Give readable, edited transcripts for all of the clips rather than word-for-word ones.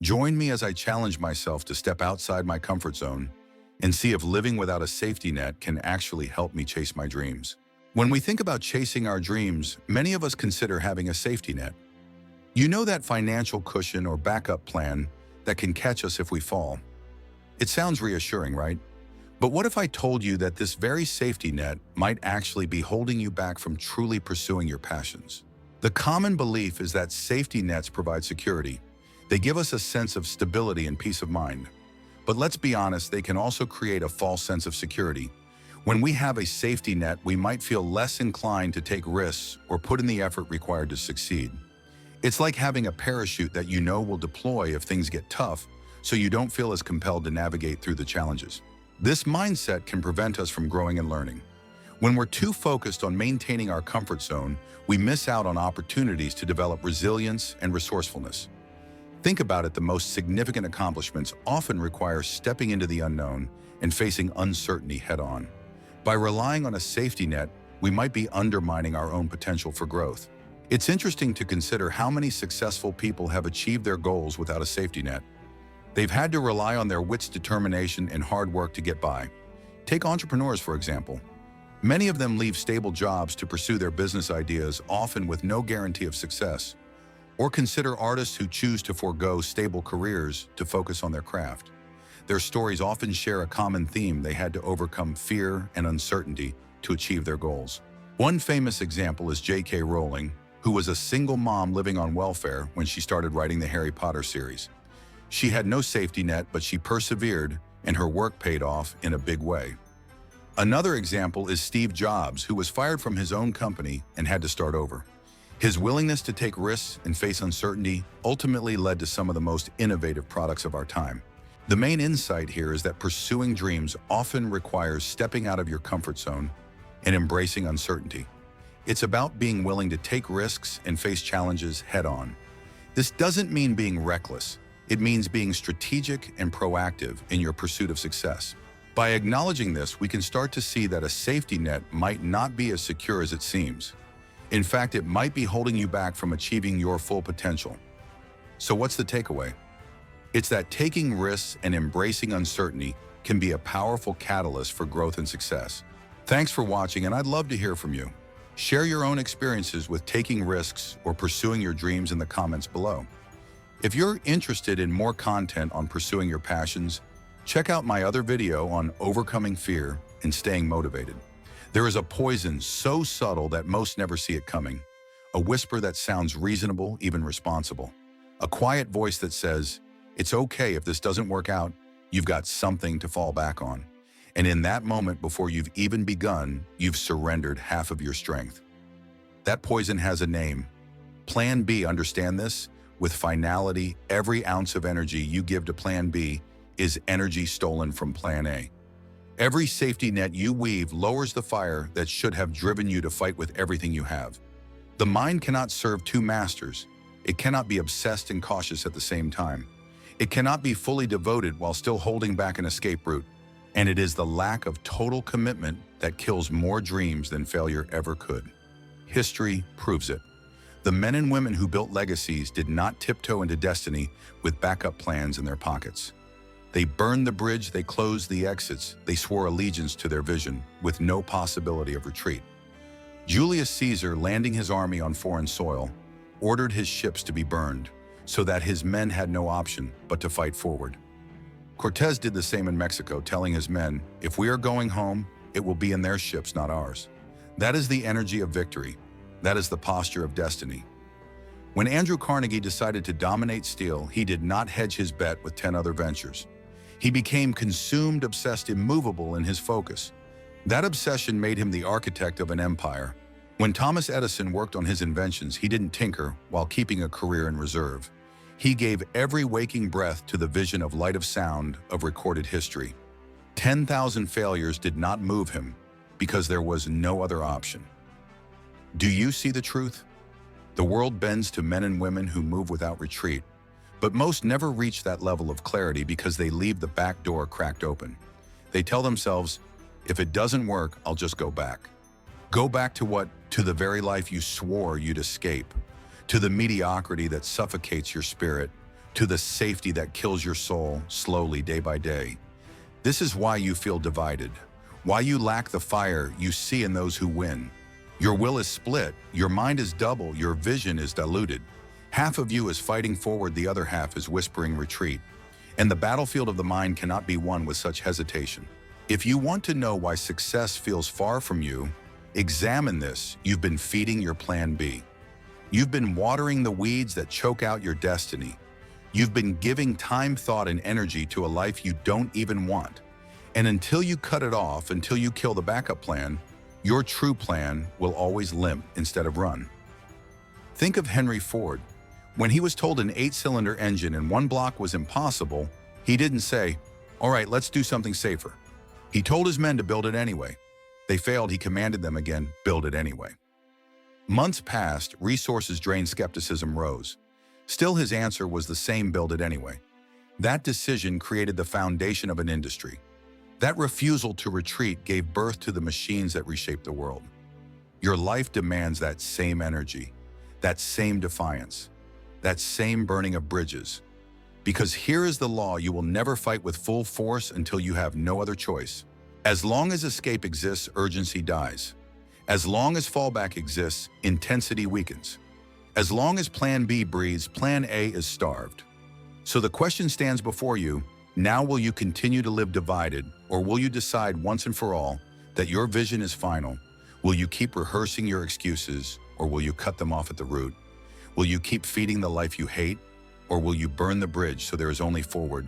Join me as I challenge myself to step outside my comfort zone and see if living without a safety net can actually help me chase my dreams. When we think about chasing our dreams, many of us consider having a safety net. You know, that financial cushion or backup plan that can catch us if we fall. It sounds reassuring, right? But what if I told you that this very safety net might actually be holding you back from truly pursuing your passions? The common belief is that safety nets provide security. They give us a sense of stability and peace of mind. But let's be honest, they can also create a false sense of security. When we have a safety net, we might feel less inclined to take risks or put in the effort required to succeed. It's like having a parachute that you know will deploy if things get tough, so you don't feel as compelled to navigate through the challenges. This mindset can prevent us from growing and learning. When we're too focused on maintaining our comfort zone, we miss out on opportunities to develop resilience and resourcefulness. Think about it, the most significant accomplishments often require stepping into the unknown and facing uncertainty head-on. By relying on a safety net, we might be undermining our own potential for growth. It's interesting to consider how many successful people have achieved their goals without a safety net. They've had to rely on their wits, determination, and hard work to get by. Take entrepreneurs, for example. Many of them leave stable jobs to pursue their business ideas, often with no guarantee of success. Or consider artists who choose to forego stable careers to focus on their craft. Their stories often share a common theme: they had to overcome fear and uncertainty to achieve their goals. One famous example is J.K. Rowling, who was a single mom living on welfare when she started writing the Harry Potter series. She had no safety net, but she persevered, and her work paid off in a big way. Another example is Steve Jobs, who was fired from his own company and had to start over. His willingness to take risks and face uncertainty ultimately led to some of the most innovative products of our time. The main insight here is that pursuing dreams often requires stepping out of your comfort zone and embracing uncertainty. It's about being willing to take risks and face challenges head-on. This doesn't mean being reckless. It means being strategic and proactive in your pursuit of success. By acknowledging this, we can start to see that a safety net might not be as secure as it seems. In fact, it might be holding you back from achieving your full potential. So what's the takeaway? It's that taking risks and embracing uncertainty can be a powerful catalyst for growth and success. Thanks for watching, and I'd love to hear from you. Share your own experiences with taking risks or pursuing your dreams in the comments below. If you're interested in more content on pursuing your passions, check out my other video on overcoming fear and staying motivated. There is a poison so subtle that most never see it coming, a whisper that sounds reasonable, even responsible, a quiet voice that says, "It's okay if this doesn't work out, you've got something to fall back on." And in that moment, before you've even begun, you've surrendered half of your strength. That poison has a name. Plan B, understand this? With finality, every ounce of energy you give to Plan B is energy stolen from Plan A. Every safety net you weave lowers the fire that should have driven you to fight with everything you have. The mind cannot serve two masters. It cannot be obsessed and cautious at the same time. It cannot be fully devoted while still holding back an escape route. And it is the lack of total commitment that kills more dreams than failure ever could. History proves it. The men and women who built legacies did not tiptoe into destiny with backup plans in their pockets. They burned the bridge, they closed the exits, they swore allegiance to their vision with no possibility of retreat. Julius Caesar, landing his army on foreign soil, ordered his ships to be burned so that his men had no option but to fight forward. Cortez did the same in Mexico, telling his men, "If we are going home, it will be in their ships, not ours." That is the energy of victory. That is the posture of destiny. When Andrew Carnegie decided to dominate steel, he did not hedge his bet with 10 other ventures. He became consumed, obsessed, immovable in his focus. That obsession made him the architect of an empire. When Thomas Edison worked on his inventions, he didn't tinker while keeping a career in reserve. He gave every waking breath to the vision of light of sound of recorded history. 10,000 failures did not move him because there was no other option. Do you see the truth? The world bends to men and women who move without retreat, but most never reach that level of clarity because they leave the back door cracked open. They tell themselves, "If it doesn't work, I'll just go back." Go back to what? To the very life you swore you'd escape, to the mediocrity that suffocates your spirit, to the safety that kills your soul slowly day by day. This is why you feel divided, why you lack the fire you see in those who win. Your will is split, your mind is double, your vision is diluted. Half of you is fighting forward, the other half is whispering retreat. And the battlefield of the mind cannot be won with such hesitation. If you want to know why success feels far from you, examine this. You've been feeding your plan B. You've been watering the weeds that choke out your destiny. You've been giving time, thought, and energy to a life you don't even want. And until you cut it off, until you kill the backup plan, your true plan will always limp instead of run. Think of Henry Ford. When he was told an 8-cylinder engine in one block was impossible, he didn't say, "All right, let's do something safer." He told his men to build it anyway. They failed, he commanded them again, build it anyway. Months passed, resources drained, skepticism rose. Still his answer was the same, build it anyway. That decision created the foundation of an industry. That refusal to retreat gave birth to the machines that reshape the world. Your life demands that same energy, that same defiance, that same burning of bridges. Because here is the law: you will never fight with full force until you have no other choice. As long as escape exists, urgency dies. As long as fallback exists, intensity weakens. As long as plan B breathes, plan A is starved. So the question stands before you: now will you continue to live divided, or will you decide once and for all that your vision is final? Will you keep rehearsing your excuses, or will you cut them off at the root? Will you keep feeding the life you hate, or will you burn the bridge so there is only forward?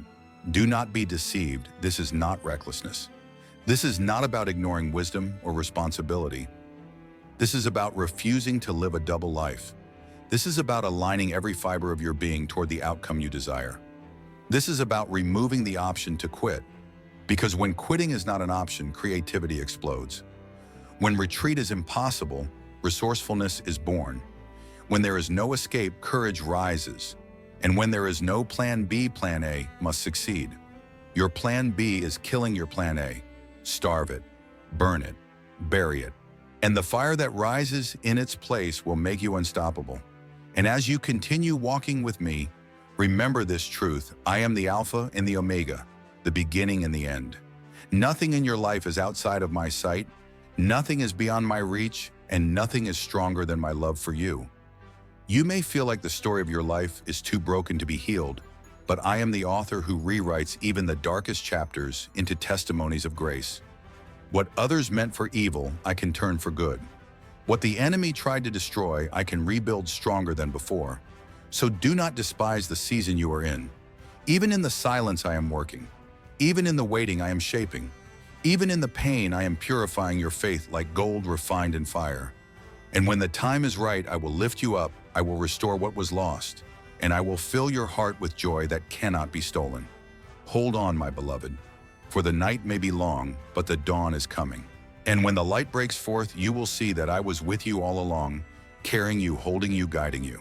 Do not be deceived. This is not recklessness. This is not about ignoring wisdom or responsibility. This is about refusing to live a double life. This is about aligning every fiber of your being toward the outcome you desire. This is about removing the option to quit. Because when quitting is not an option, creativity explodes. When retreat is impossible, resourcefulness is born. When there is no escape, courage rises. And when there is no plan B, plan A must succeed. Your plan B is killing your plan A. Starve it, burn it, bury it. And the fire that rises in its place will make you unstoppable. And as you continue walking with me, remember this truth: I am the Alpha and the Omega, the beginning and the end. Nothing in your life is outside of my sight, nothing is beyond my reach, and nothing is stronger than my love for you. You may feel like the story of your life is too broken to be healed, but I am the author who rewrites even the darkest chapters into testimonies of grace. What others meant for evil, I can turn for good. What the enemy tried to destroy, I can rebuild stronger than before. So do not despise the season you are in. Even in the silence I am working. Even in the waiting I am shaping. Even in the pain I am purifying your faith like gold refined in fire. And when the time is right, I will lift you up, I will restore what was lost, and I will fill your heart with joy that cannot be stolen. Hold on, my beloved, for the night may be long, but the dawn is coming. And when the light breaks forth, you will see that I was with you all along, carrying you, holding you, guiding you.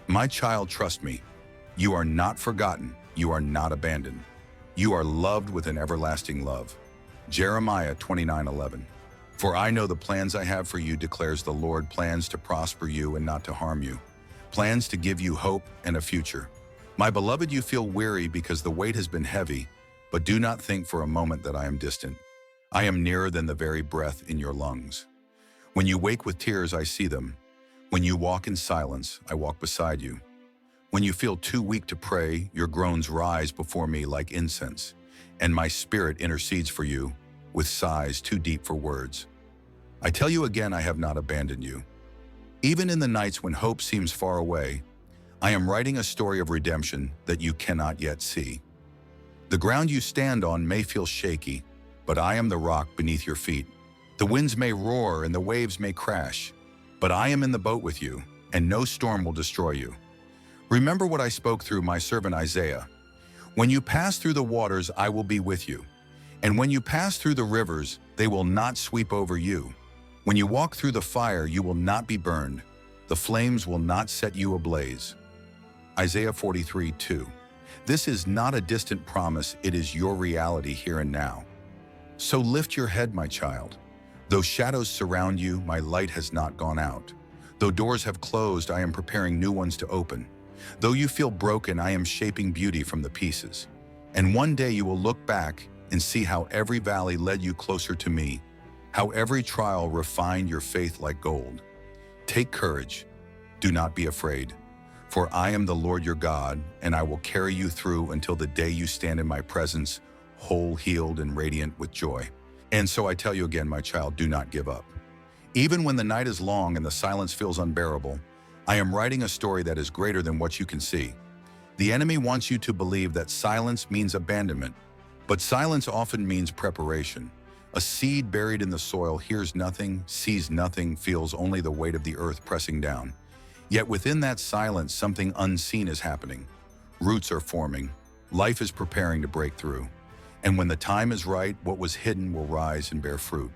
My child, trust me. You are not forgotten. You are not abandoned. You are loved with an everlasting love. Jeremiah 29:11. For I know the plans I have for you, declares the Lord, plans to prosper you and not to harm you, plans to give you hope and a future. My beloved, you feel weary because the weight has been heavy, but do not think for a moment that I am distant. I am nearer than the very breath in your lungs. When you wake with tears, I see them. When you walk in silence, I walk beside you. When you feel too weak to pray, your groans rise before me like incense, and my spirit intercedes for you with sighs too deep for words. I tell you again, I have not abandoned you. Even in the nights when hope seems far away, I am writing a story of redemption that you cannot yet see. The ground you stand on may feel shaky, but I am the rock beneath your feet. The winds may roar and the waves may crash, but I am in the boat with you, and no storm will destroy you. Remember what I spoke through my servant Isaiah. When you pass through the waters, I will be with you. And when you pass through the rivers, they will not sweep over you. When you walk through the fire, you will not be burned. The flames will not set you ablaze. Isaiah 43:2. This is not a distant promise, it is your reality here and now. So lift your head, my child. Though shadows surround you, my light has not gone out. Though doors have closed, I am preparing new ones to open. Though you feel broken, I am shaping beauty from the pieces. And one day you will look back and see how every valley led you closer to me, how every trial refined your faith like gold. Take courage. Do not be afraid. For I am the Lord your God, and I will carry you through until the day you stand in my presence, whole, healed, and radiant with joy. And so I tell you again, my child, do not give up. Even when the night is long and the silence feels unbearable, I am writing a story that is greater than what you can see. The enemy wants you to believe that silence means abandonment, but silence often means preparation. A seed buried in the soil hears nothing, sees nothing, feels only the weight of the earth pressing down. Yet within that silence, something unseen is happening. Roots are forming. Life is preparing to break through. And when the time is right, what was hidden will rise and bear fruit.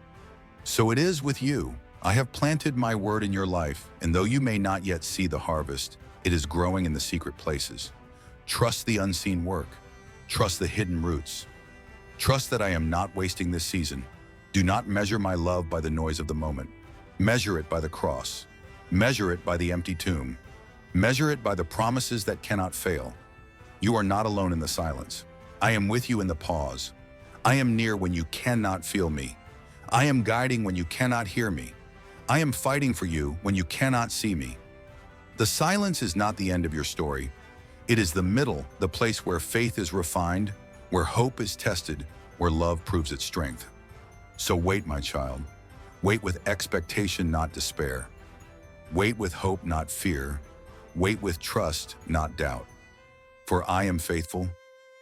So it is with you. I have planted my word in your life, and though you may not yet see the harvest, it is growing in the secret places. Trust the unseen work. Trust the hidden roots. Trust that I am not wasting this season. Do not measure my love by the noise of the moment. Measure it by the cross. Measure it by the empty tomb. Measure it by the promises that cannot fail. You are not alone in the silence. I am with you in the pause. I am near when you cannot feel me. I am guiding when you cannot hear me. I am fighting for you when you cannot see me. The silence is not the end of your story. It is the middle, the place where faith is refined, where hope is tested, where love proves its strength. So wait, my child. Wait with expectation, not despair. Wait with hope, not fear. Wait with trust, not doubt. For I am faithful,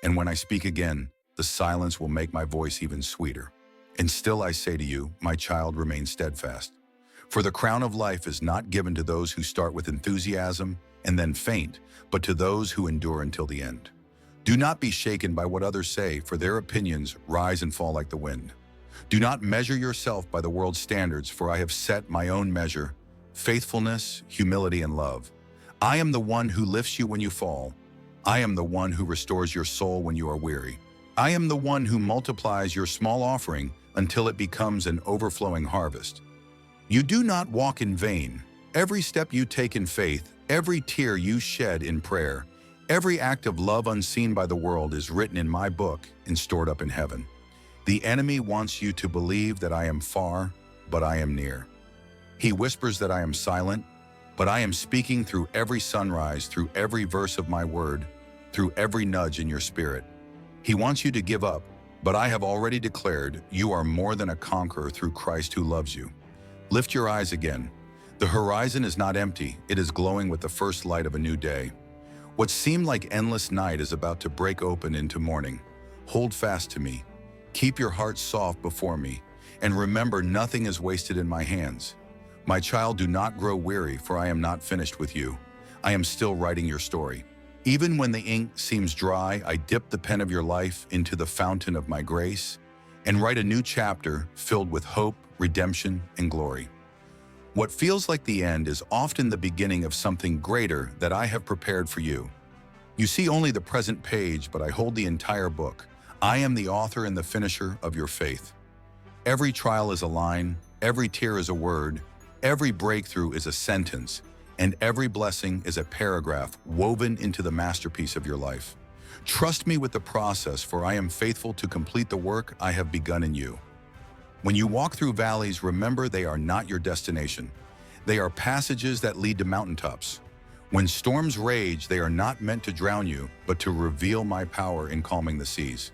and when I speak again, the silence will make my voice even sweeter. And still I say to you, my child, remain steadfast. For the crown of life is not given to those who start with enthusiasm and then faint, but to those who endure until the end. Do not be shaken by what others say, for their opinions rise and fall like the wind. Do not measure yourself by the world's standards, for I have set my own measure: faithfulness, humility, and love. I am the one who lifts you when you fall. I am the one who restores your soul when you are weary. I am the one who multiplies your small offering until it becomes an overflowing harvest. You do not walk in vain. Every step you take in faith, every tear you shed in prayer, every act of love unseen by the world is written in my book and stored up in heaven. The enemy wants you to believe that I am far, but I am near. He whispers that I am silent, but I am speaking through every sunrise, through every verse of my word, through every nudge in your spirit. He wants you to give up, but I have already declared you are more than a conqueror through Christ who loves you. Lift your eyes again. The horizon is not empty, it is glowing with the first light of a new day. What seemed like endless night is about to break open into morning. Hold fast to me. Keep your heart soft before me, and remember, nothing is wasted in my hands. My child, do not grow weary, for I am not finished with you. I am still writing your story. Even when the ink seems dry, I dip the pen of your life into the fountain of my grace and write a new chapter filled with hope, redemption, and glory. What feels like the end is often the beginning of something greater that I have prepared for you. You see only the present page, but I hold the entire book. I am the author and the finisher of your faith. Every trial is a line, every tear is a word, every breakthrough is a sentence, and every blessing is a paragraph woven into the masterpiece of your life. Trust me with the process, for I am faithful to complete the work I have begun in you. When you walk through valleys, remember they are not your destination. They are passages that lead to mountaintops. When storms rage, they are not meant to drown you, but to reveal my power in calming the seas.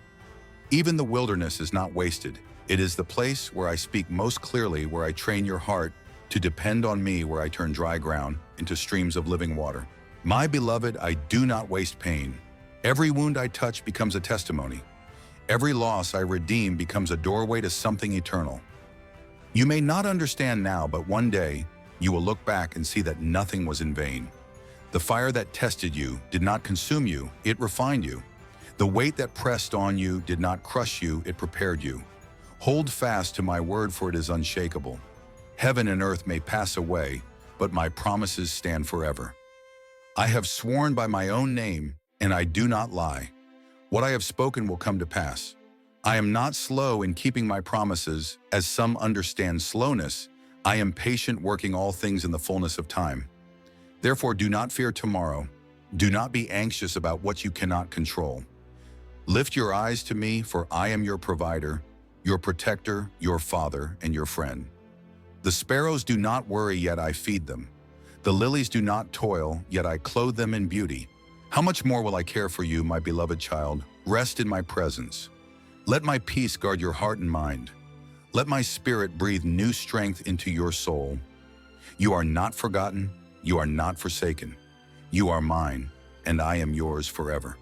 Even the wilderness is not wasted. It is the place where I speak most clearly, where I train your heart to depend on me, where I turn dry ground into streams of living water. My beloved, I do not waste pain. Every wound I touch becomes a testimony. Every loss I redeem becomes a doorway to something eternal. You may not understand now, but one day you will look back and see that nothing was in vain. The fire that tested you did not consume you, it refined you. The weight that pressed on you did not crush you, it prepared you. Hold fast to my word, for it is unshakable. Heaven and earth may pass away, but my promises stand forever. I have sworn by my own name, and I do not lie. What I have spoken will come to pass. I am not slow in keeping my promises, as some understand slowness. I am patient, working all things in the fullness of time. Therefore, do not fear tomorrow. Do not be anxious about what you cannot control. Lift your eyes to me, for I am your provider, your protector, your father, and your friend. The sparrows do not worry, yet I feed them. The lilies do not toil, yet I clothe them in beauty. How much more will I care for you, my beloved child? Rest in my presence. Let my peace guard your heart and mind. Let my spirit breathe new strength into your soul. You are not forgotten, you are not forsaken. You are mine, and I am yours forever.